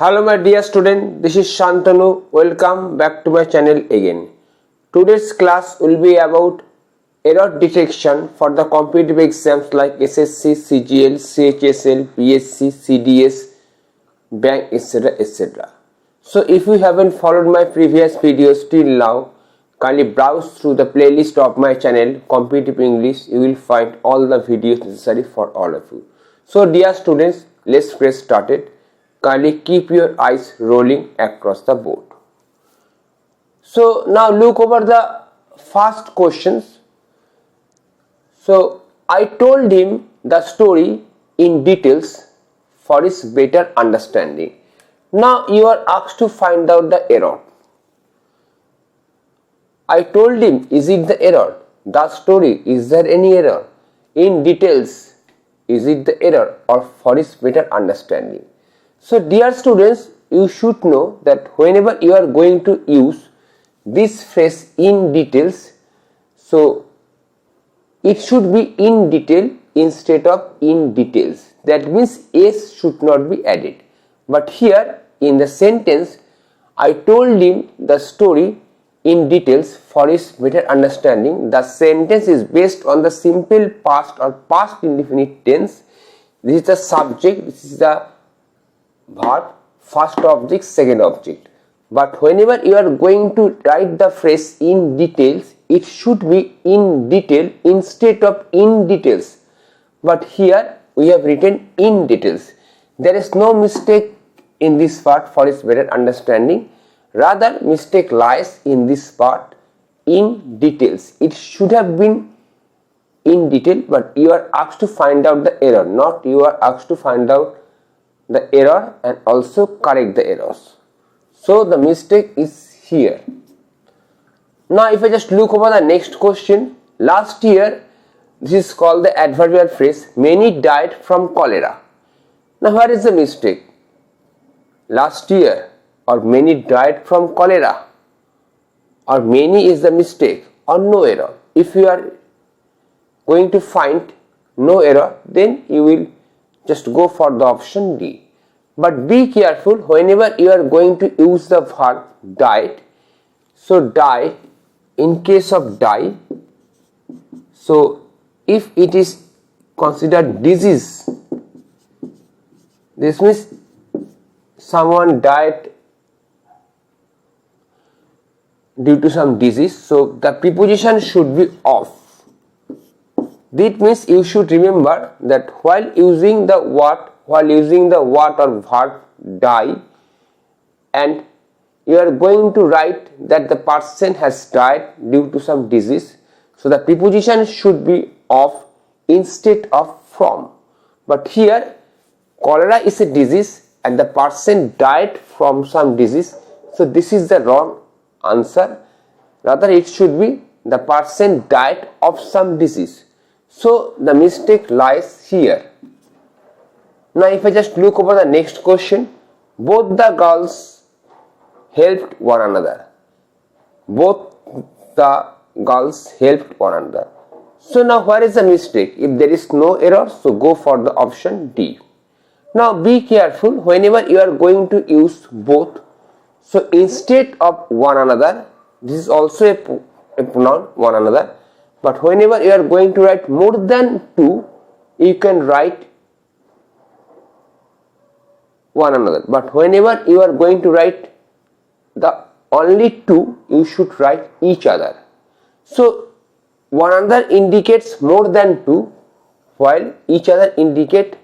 Hello my dear student, this is Shantanu. Welcome back to my channel again. Today's class will be about error detection for the competitive exams like SSC, CGL, CHSL, PSC, CDS, bank, etc. etc. So if you haven't followed my previous videos till now, kindly browse through the playlist of my channel Competitive English. You will find all the videos necessary for all of you. So dear students, let's get started. Kindly keep your eyes rolling across the board. So now look over the first questions. So I told him the story in details for his better understanding. Now you are asked to find out the error. I told him, is it the error? The story, is there any error? In details, is it the error or for his better understanding? So dear students, you should know that whenever you are going to use this phrase in details, so it should be in detail instead of in details. That means s should not be added. But here in the sentence, I told him the story in details for his better understanding. The sentence is based on the simple past or past indefinite tense. This is the subject, this is the verb, first object, second object. But whenever you are going to write the phrase in details, it should be in detail instead of in details. But here we have written in details. There is no mistake in this part for its better understanding. Rather, mistake lies in this part in details. It should have been in detail, but you are asked to find out the error, not you are asked to find out the error and also correct the errors. So the mistake is here. Now if I just look over the next question, last year, this is called the adverbial phrase, many died from cholera. Now where is the mistake? Last year or many died from cholera, or many is the mistake or no error. If you are going to find no error, then you will just go for the option D. But be careful whenever you are going to use the verb died. So die, in case of die, so if it is considered disease, this means someone died due to some disease, so the preposition should be of. That means you should remember that while using the word or verb die, and you are going to write that the person has died due to some disease, so the preposition should be of instead of from. But here cholera is a disease and the person died from some disease, so this is the wrong answer. Rather it should be the person died of some disease. So the mistake lies here. Now if I just look over the next question, both the girls helped one another. Both the girls helped one another. So now where is the mistake? If there is no error, so go for the option D. Now be careful whenever you are going to use both. So instead of one another, this is also a pronoun one another. But whenever you are going to write more than two, you can write one another. But whenever you are going to write the only two, you should write each other. So one another indicates more than two, while each other indicate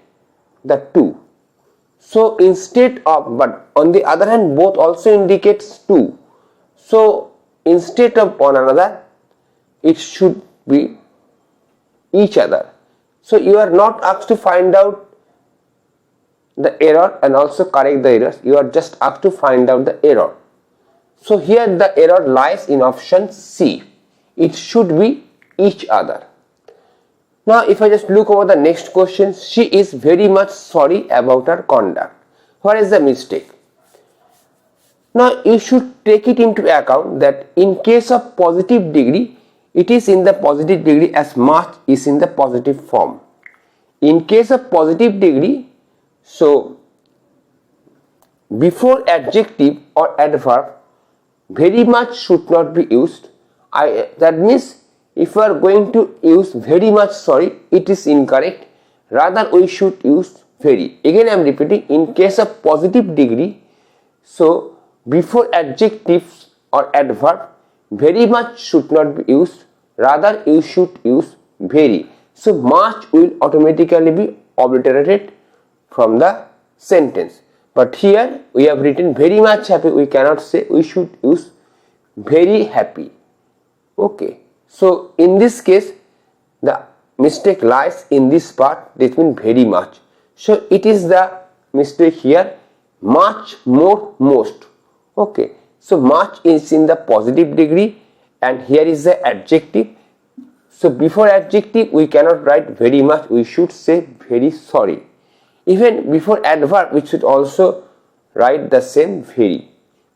the two. So instead of, but on the other hand, both also indicates two. So instead of one another, it should be each other. So you are not asked to find out the error and also correct the errors. You are just asked to find out the error. So here the error lies in option C. It should be each other. Now if I just look over the next question, she is very much sorry about her conduct. Where is the mistake? Now you should take it into account that in case of positive degree, it is in the positive degree as much is in the positive form. In case of positive degree, so before adjective or adverb very much should not be used. That means if we are going to use very much sorry, it is incorrect. Rather we should use very. Again I am repeating, in case of positive degree, so before adjectives or adverb very much should not be used. Rather you should use very. So much will automatically be obliterated from the sentence. But here we have written very much happy, we cannot say, we should use very happy. Okay. So in this case the mistake lies in this part, that means very much. So it is the mistake here, much, more, most. Okay. So much is in the positive degree and here is the adjective. So before adjective we cannot write very much, we should say very sorry. Even before adverb we should also write the same very,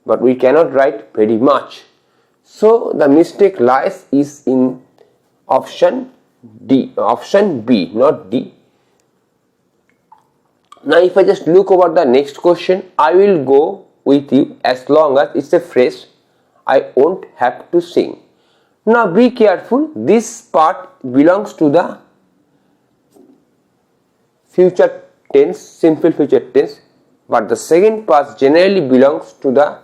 but we cannot write very much. So the mistake lies is in option D, option B, not D. Now if I just look over the next question, I will go with you as long as it's a phrase, I won't have to sing. Now be careful, this part belongs to the future tense, simple future tense, but the second part generally belongs to the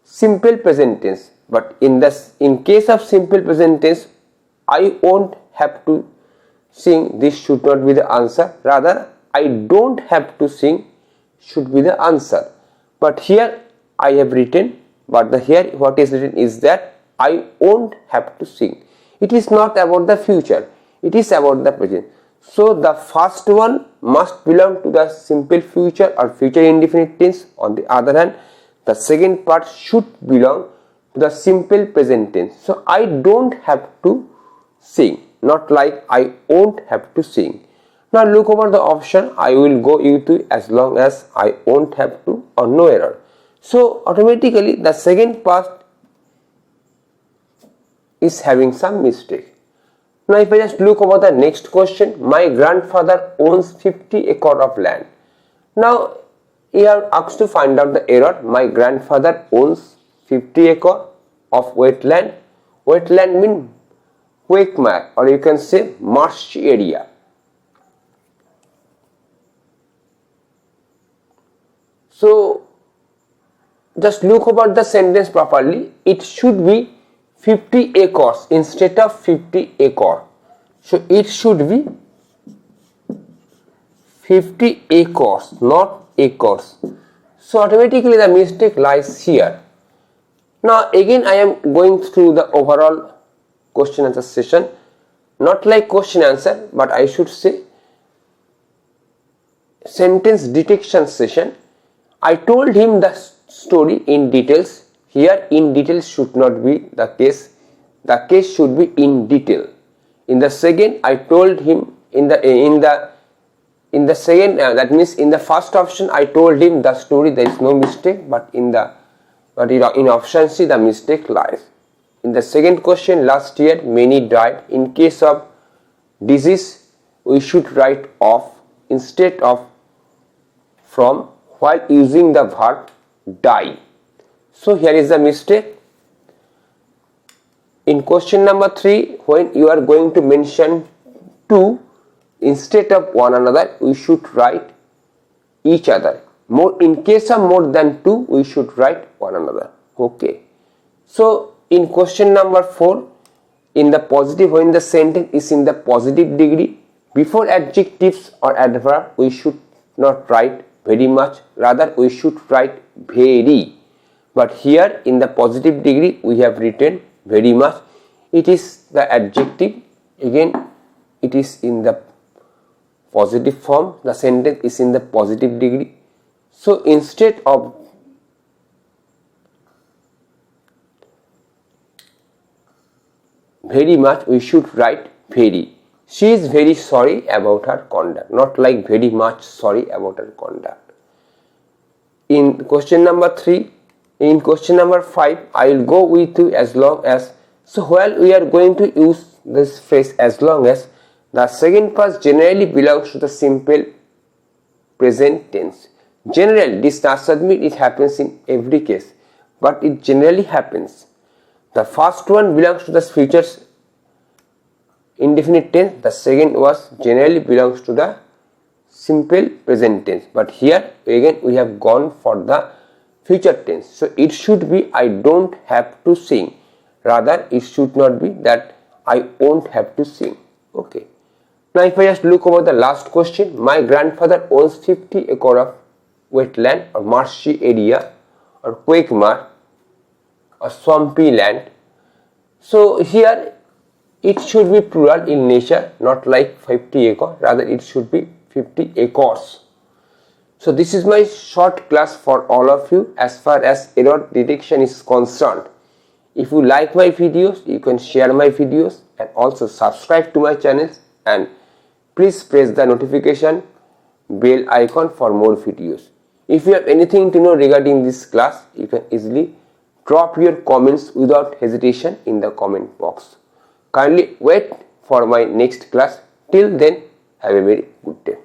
simple present tense. But in case of simple present tense, I won't have to sing, this should not be the answer. Rather, I don't have to sing should be the answer. But here I have written, but here what is written is that I won't have to sing. It is not about the future, it is about the present. So the first one must belong to the simple future or future indefinite tense. On the other hand, the second part should belong to the simple present tense. So I don't have to sing, not like I won't have to sing. Now look over the option, I will go with you as long as I won't have to, or no error. So automatically the second part is having some mistake. Now if I just look over the next question, my grandfather owns 50 acres of land. Now you are asked to find out the error. My grandfather owns 50 acres of wetland. Wetland means quagmire, or you can say marsh area. So just look over the sentence properly. It should be 50 acres instead of 50 acre. So it should be 50 acres, not acres. So automatically the mistake lies here. Now again I am going through the overall question answer session, not like question answer, but I should say sentence detection session. I told him the story in details. Here in details should not be the case. The case should be in detail. In the second, I told him in the second, that means in the first option I told him the story, there is no mistake, but in option C the mistake lies. In the second question, last year many died. In case of disease we should write of instead of from while using the verb die. So here is the mistake. In question number 3, when you are going to mention two instead of one another, we should write each other. In case of more than two, we should write one another. Okay. So in question number 4, in the positive, when the sentence is in the positive degree, before adjectives or adverb, we should not write very much. Rather, we should write very. But here in the positive degree we have written very much. It is the adjective. Again it is in the positive form. The sentence is in the positive degree. So instead of very much we should write very. She is very sorry about her conduct, not like very much sorry about her conduct. In question number 3, in question number 5, I will go with you as long as. So while we are going to use this phrase as long as, the second part generally belongs to the simple present tense. Generally, this does not mean it happens in every case, but it generally happens. The first one belongs to the future indefinite tense, the second was generally belongs to the simple present tense, but here again we have gone for the future tense. So it should be I don't have to sing, rather it should not be that I won't have to sing. Okay. Now if I just look over the last question, my grandfather owns 50 acres of wetland or marshy area or quagmire or swampy land. So here it should be plural in nature, not like 50 acre, rather it should be 50 acres. So this is my short class for all of you as far as error detection is concerned. If you like my videos, you can share my videos and also subscribe to my channels, and please press the notification bell icon for more videos. If you have anything to know regarding this class, you can easily drop your comments without hesitation in the comment box. Kindly wait for my next class. Till then, have a very good day.